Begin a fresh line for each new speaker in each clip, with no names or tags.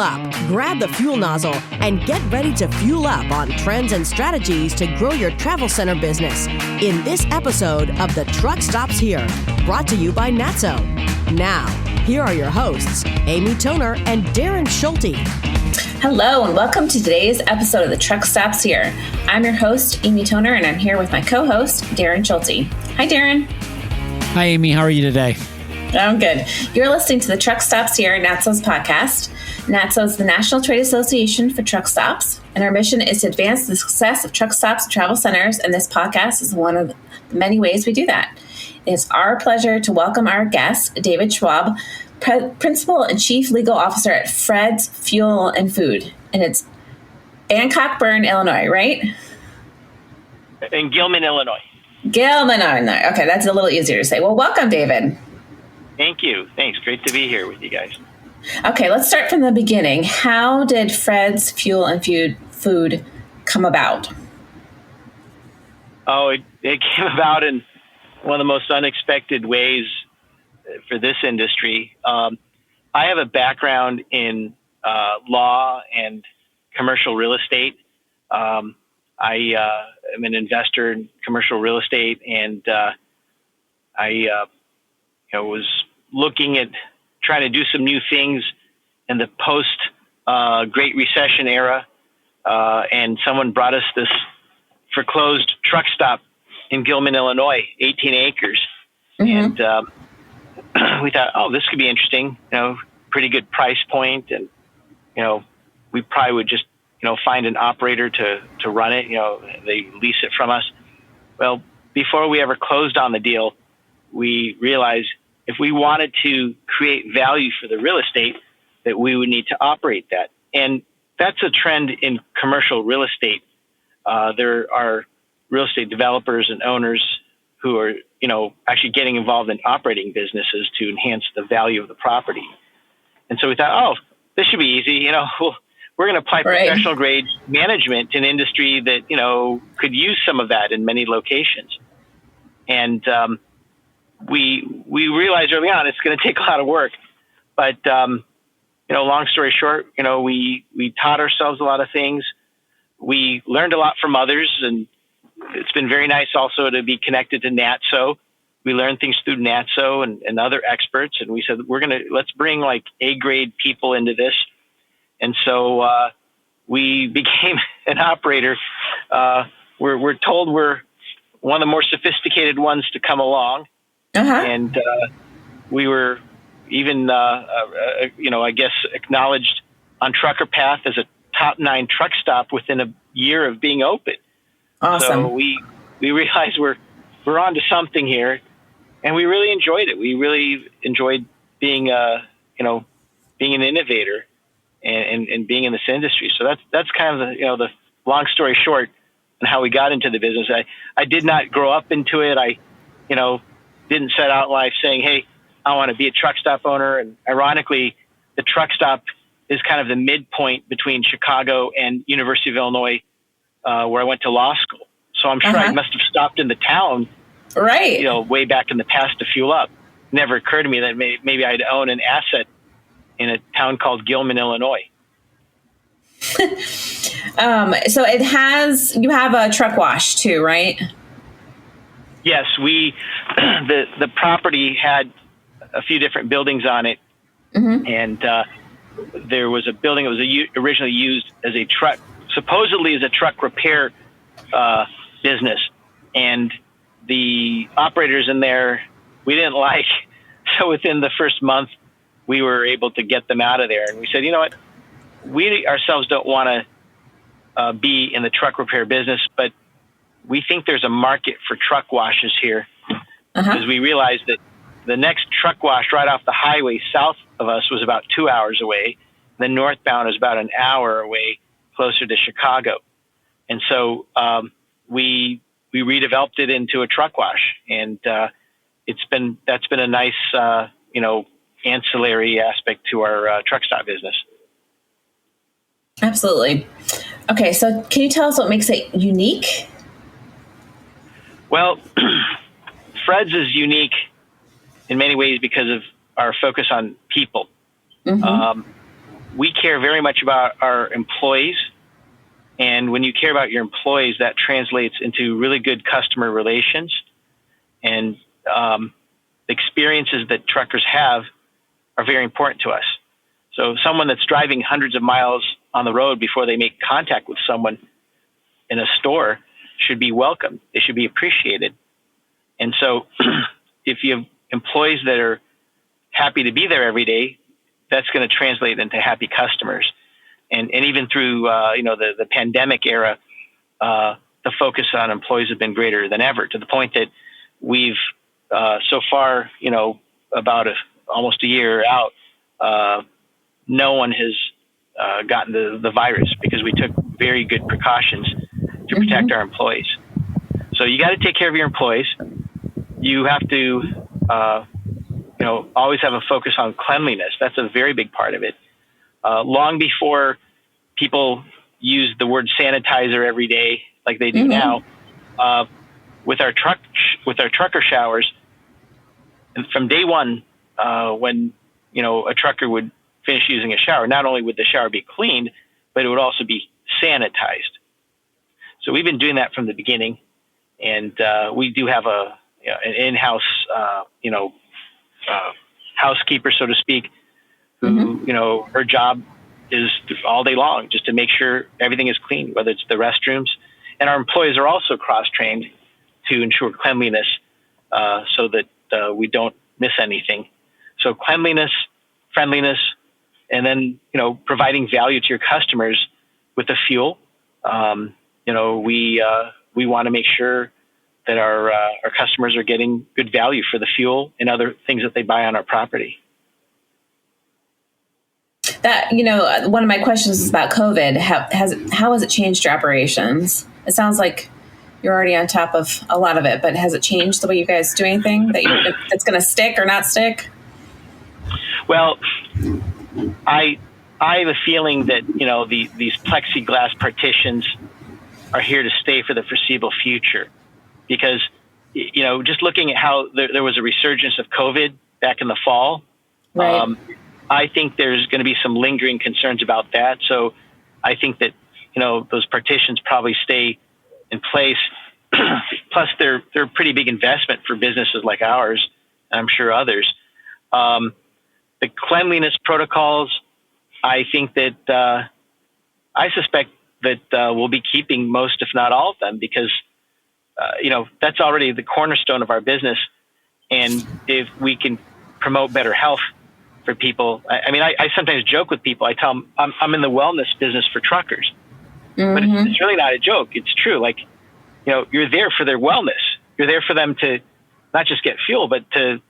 up, grab the fuel nozzle, and get ready to fuel up on trends and strategies to grow your travel center business in this episode of The Truck Stops Here, brought to you by Natso. Now, here are your hosts, Amy Toner and Darren Schulte.
Hello, and welcome to today's episode of The Truck Stops Here. I'm your host, Amy Toner, and I'm here with my co-host, Darren Schulte. Hi, Darren.
Hi, Amy. How are you today?
I'm good. You're listening to the Truck Stops Here, Natso's podcast. Natso is the National Trade Association for Truck Stops, and our mission is to advance the success of truck stops and travel centers, and this podcast is one of the many ways we do that. It's our pleasure to welcome our guest, David Schwab, Principal and Chief Legal Officer at Fred's Fuel and Food, and it's Van-Cockburn, Illinois, right?
In Gilman, Illinois.
Gilman, Illinois. Okay, that's a little easier to say. Well, welcome, David.
Thank you. Thanks. Great to be here with you guys.
Okay, let's start from the beginning. How did Fred's Fuel and Food come about?
Oh, it came about in one of the most unexpected ways for this industry. I have a background in law and commercial real estate. I am an investor in commercial real estate, and I was looking at trying to do some new things in the post Great Recession era, and someone brought us this foreclosed truck stop in Gilman, Illinois, 18 acres. Mm-hmm. And we thought, oh, this could be interesting, pretty good price point. And, we probably would just, find an operator to run it. They lease it from us. Well, before we ever closed on the deal, we realized if we wanted to create value for the real estate, that we would need to operate that. And that's a trend in commercial real estate. There are real estate developers and owners who are, actually getting involved in operating businesses to enhance the value of the property. And so we thought, oh, this should be easy. We're going to apply professional grade management to an industry that, could use some of that in many locations. And we realized early on it's going to take a lot of work. But, long story short, we taught ourselves a lot of things. We learned a lot from others, and it's been very nice also to be connected to Natso. We learned things through Natso and other experts, and we said, let's bring like A-grade people into this. And so we became an operator. We're told we're one of the more sophisticated ones to come along. Uh-huh. And we were even, I guess, acknowledged on Trucker Path as a top 9 truck stop within a year of being open.
Awesome.
So we realized we're onto something here, and we really enjoyed it. We really enjoyed being being an innovator and being in this industry. So that's kind of the long story short on how we got into the business. I did not grow up into it. I didn't set out life saying, hey, I want to be a truck stop owner. And ironically, the truck stop is kind of the midpoint between Chicago and University of Illinois, where I went to law school. So I'm sure I must have stopped in the town,
right?
Way back in the past to fuel up. Never occurred to me that maybe I'd own an asset in a town called Gilman, Illinois.
So you have a truck wash too, right?
Yes, the property had a few different buildings on it, mm-hmm. and there was a building that was originally used as supposedly as a truck repair business, and the operators in there we didn't like. So within the first month, we were able to get them out of there, and we said, you know what, we ourselves don't want to be in the truck repair business, but we think there's a market for truck washes here, because we realized that the next truck wash right off the highway south of us was about 2 hours away. The northbound is about an hour away, closer to Chicago. And so we redeveloped it into a truck wash, and that's been a nice ancillary aspect to our truck stop business.
Absolutely. Okay, so can you tell us what makes it unique?
Well, Fred's is unique in many ways because of our focus on people. Mm-hmm. we care very much about our employees. And when you care about your employees, that translates into really good customer relations. And the experiences that truckers have are very important to us. So someone that's driving hundreds of miles on the road before they make contact with someone in a store should be welcomed. They should be appreciated. And so if you have employees that are happy to be there every day, that's going to translate into happy customers. And even through the pandemic era, the focus on employees has been greater than ever, to the point that we've so far, about almost a year out, no one has gotten the virus because we took very good precautions to protect our employees. So you got to take care of your employees. You have to, always have a focus on cleanliness. That's a very big part of it. Long before people use the word sanitizer every day like they do now, with our trucker showers, and from day one, when a trucker would finish using a shower, not only would the shower be cleaned, but it would also be sanitized. So we've been doing that from the beginning, and we do have an in-house housekeeper, so to speak, who her job is all day long just to make sure everything is clean, whether it's the restrooms. And our employees are also cross-trained to ensure cleanliness so that we don't miss anything. So cleanliness, friendliness, and then, providing value to your customers with the fuel. We want to make sure that our customers are getting good value for the fuel and other things that they buy on our property.
That, one of my questions is about COVID. How has it changed your operations? It sounds like you're already on top of a lot of it, but has it changed the way you guys do anything that's going to stick or not stick?
Well, I have a feeling that, these plexiglass partitions are here to stay for the foreseeable future, because, just looking at how there was a resurgence of COVID back in the fall,
right.
I think there's going to be some lingering concerns about that. So I think that, those partitions probably stay in place. Plus, they're a pretty big investment for businesses like ours, and I'm sure others. The cleanliness protocols, I think that I suspect that we'll be keeping most, if not all of them, because, that's already the cornerstone of our business. And if we can promote better health for people, I sometimes joke with people. I tell them I'm in the wellness business for truckers, but it's really not a joke. It's true. Like, you're there for their wellness. You're there for them to not just get fuel, but to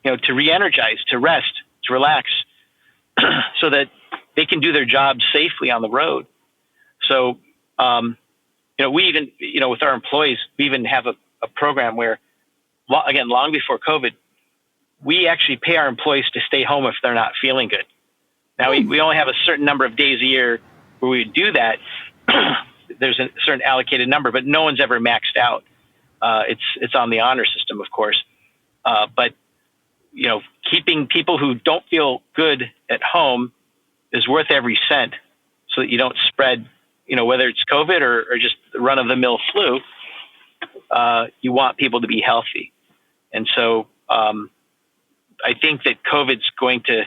re-energize, to rest, to relax, so that they can do their job safely on the road. So, we even, with our employees, we even have a program where, again, long before COVID, we actually pay our employees to stay home if they're not feeling good. Now, we only have a certain number of days a year where we do that. There's a certain allocated number, but no one's ever maxed out. It's on the honor system, of course. But, keeping people who don't feel good at home is worth every cent, so that you don't spread, whether it's COVID or just the run-of-the-mill flu. You want people to be healthy. And so I think that COVID's going to,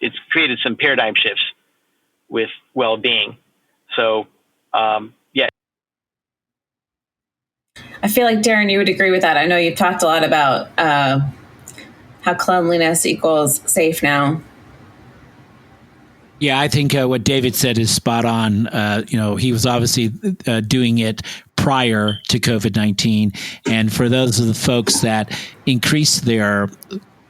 it's created some paradigm shifts with well-being. So, yeah.
I feel like, Darren, you would agree with that. I know you've talked a lot about how cleanliness equals safe now.
Yeah, I think what David said is spot on. He was obviously doing it prior to COVID-19. And for those of the folks that increase their,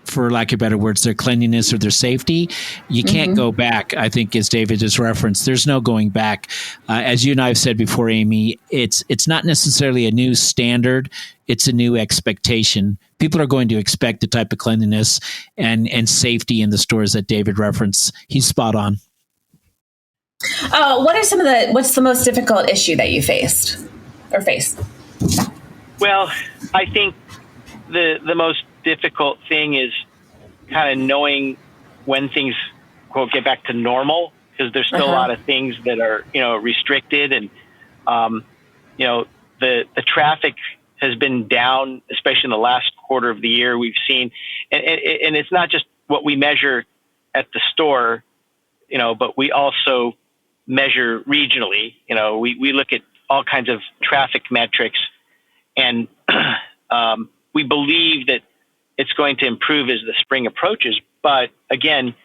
for lack of better words, their cleanliness or their safety, you can't go back. I think, as David just referenced, there's no going back. As you and I have said before, Amy, it's not necessarily a new standard. It's a new expectation. People are going to expect the type of cleanliness and safety in the stores that David referenced. He's spot on.
What's the most difficult issue that you faced or face?
Well, I think the most difficult thing is kind of knowing when things quote get back to normal, because there's still a lot of things that are restricted, and the traffic has been down, especially in the last quarter of the year. We've seen, and it's not just what we measure at the store, but we also measure regionally. We look at all kinds of traffic metrics, and we believe that it's going to improve as the spring approaches. But again,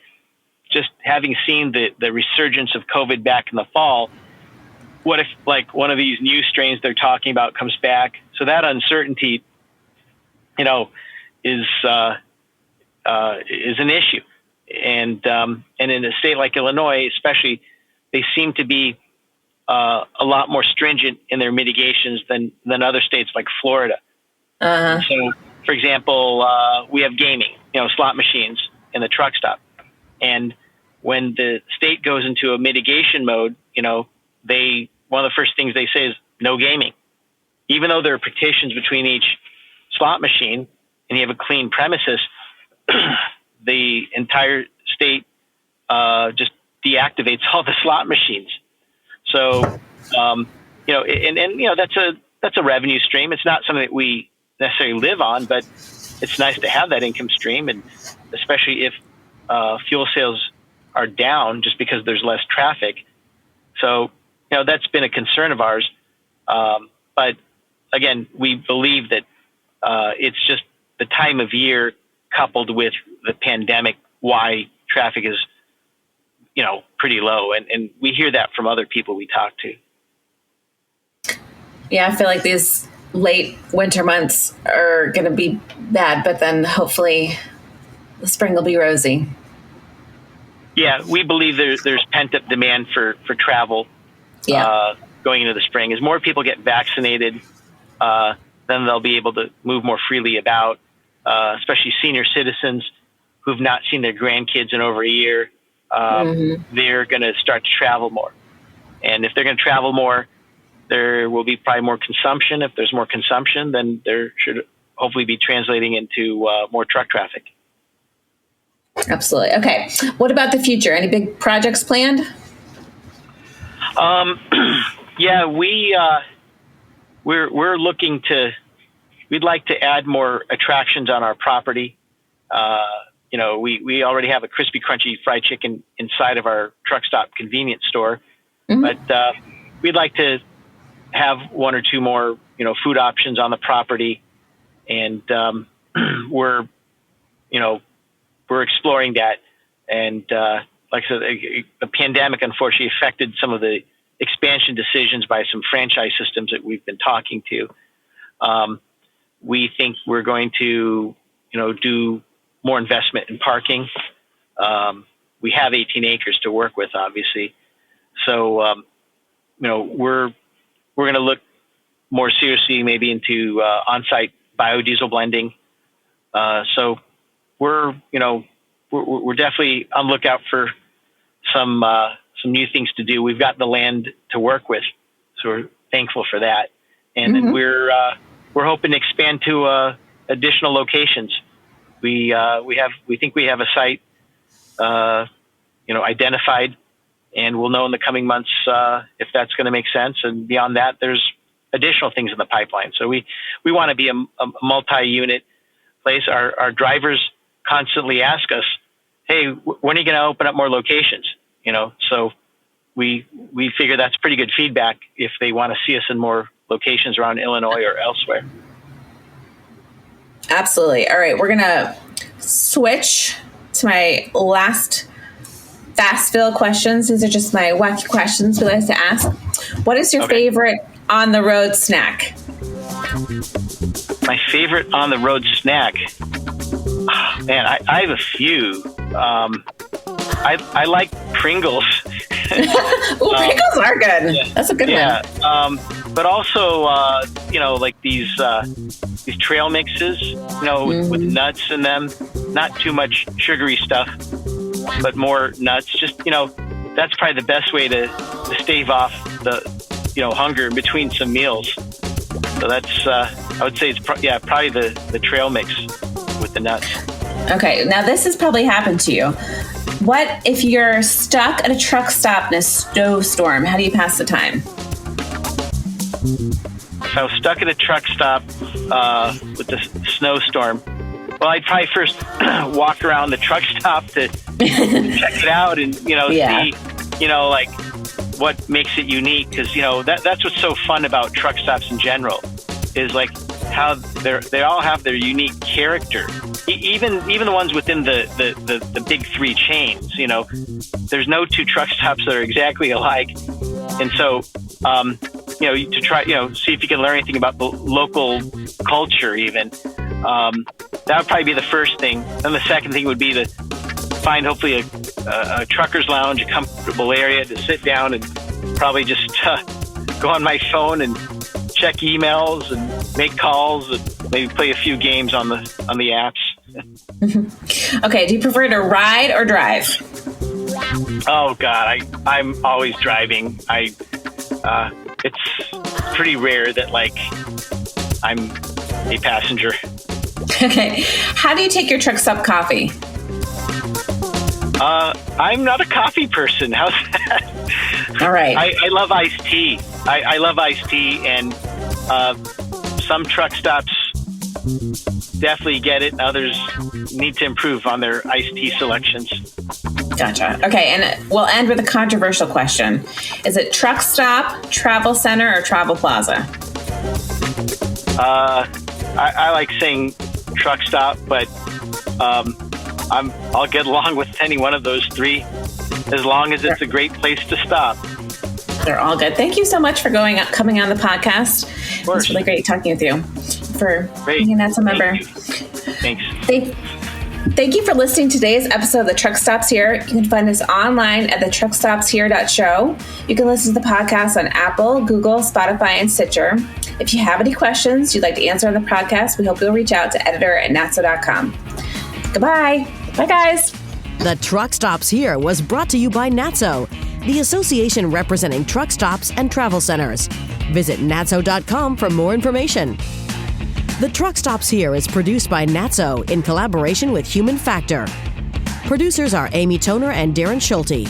just having seen the resurgence of COVID back in the fall, what if like one of these new strains they're talking about comes back? So that uncertainty, is an issue. And in a state like Illinois, especially, they seem to be a lot more stringent in their mitigations than other states like Florida. So, for example, we have gaming, slot machines in the truck stop. And when the state goes into a mitigation mode, one of the first things they say is no gaming. Even though there are partitions between each slot machine and you have a clean premises, the entire state just deactivates all the slot machines. So, that's a revenue stream. It's not something that we necessarily live on, but it's nice to have that income stream, and especially if fuel sales are down just because there's less traffic. So, that's been a concern of ours. But again, we believe that it's just the time of year coupled with the pandemic why traffic is, pretty low. And we hear that from other people we talk to.
Yeah, I feel like these late winter months are going to be bad, but then hopefully the spring will be rosy.
Yeah, we believe there's pent-up demand for travel going into the spring. As more people get vaccinated, then they'll be able to move more freely about, especially senior citizens who've not seen their grandkids in over a year. They're going to start to travel more. And if they're going to travel more, there will be probably more consumption. If there's more consumption, then there should hopefully be translating into more truck traffic.
Absolutely. Okay. What about the future? Any big projects planned?
Yeah, we're looking to. We'd like to add more attractions on our property. We already have a crispy, crunchy fried chicken inside of our truck stop convenience store, but we'd like to have one or two more, food options on the property, and we're exploring that. And like I said, the pandemic unfortunately affected some of the expansion decisions by some franchise systems that we've been talking to. We think we're going to, do more investment in parking. We have 18 acres to work with, obviously. So, we're going to look more seriously maybe into on-site biodiesel blending. So we're definitely on lookout for some new things to do. We've got the land to work with, so we're thankful for that. And then we're hoping to expand to additional locations. We think we have a site, identified, and we'll know in the coming months if that's going to make sense. And beyond that, there's additional things in the pipeline. So we want to be a multi-unit place. Our drivers constantly ask us, "Hey, when are you going to open up more locations?" So we figure that's pretty good feedback if they want to see us in more locations around Illinois or elsewhere.
Absolutely. All right, we're going to switch to my last fast fill questions. These are just my wacky questions we like to ask. What is your favorite on the road snack?
My favorite on the road snack? Oh, man, I have a few. I like Pringles.
Ooh, Pringles are good. Yeah. That's a good one.
But also, like these trail mixes, with nuts in them. Not too much sugary stuff, but more nuts. Just, that's probably the best way to stave off the, hunger in between some meals. So that's, I would say it's probably the trail mix with the nuts.
Okay, now this has probably happened to you. What if you're stuck at a truck stop in a snowstorm? How do you pass the time?
If I was stuck at a truck stop with the snowstorm, well, I'd probably first walk around the truck stop to check it out and, see, like what makes it unique. Because, that's what's so fun about truck stops in general is like how they all have their unique character. Even the ones within the big three chains, there's no two truck stops that are exactly alike. And so, to try, see if you can learn anything about the local culture even. That would probably be the first thing. Then the second thing would be to find hopefully a trucker's lounge, a comfortable area to sit down and probably just go on my phone and check emails and make calls and maybe play a few games on the apps.
Okay, do you prefer to ride or drive?
Oh God, I'm always driving. It's pretty rare that I'm a passenger.
Okay, how do you take your truck stop coffee?
I'm not a coffee person. How's that?
All right.
I love iced tea. I love iced tea, and some truck stops definitely get it. Others need to improve on their iced tea selections.
Gotcha. Okay, and we'll end with a controversial question. Is it truck stop, travel center, or travel plaza?
I like saying truck stop, but I'll get along with any one of those three as long as it's a great place to stop.
They're all good. Thank you so much for coming on the podcast. It was really great talking with you. For being a NHTSA member.
Thanks.
Thank you for listening to today's episode of The Truck Stops Here. You can find us online at thetruckstopshere.show. You can listen to the podcast on Apple, Google, Spotify, and Stitcher. If you have any questions you'd like to answer on the podcast, we hope you'll reach out to editor@natso.com. Goodbye. Bye, guys.
The Truck Stops Here was brought to you by NHTSO, the association representing truck stops and travel centers. Visit natso.com for more information. The Truck Stops Here is produced by NHTSO in collaboration with Human Factor. Producers are Amy Toner and Darren Schulte.